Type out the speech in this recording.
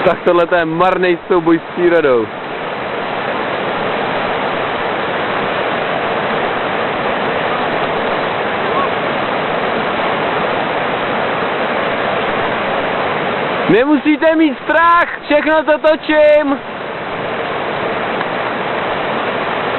Tak tohle je marný souboj s přírodou. Nemusíte mít strach, všechno to točím.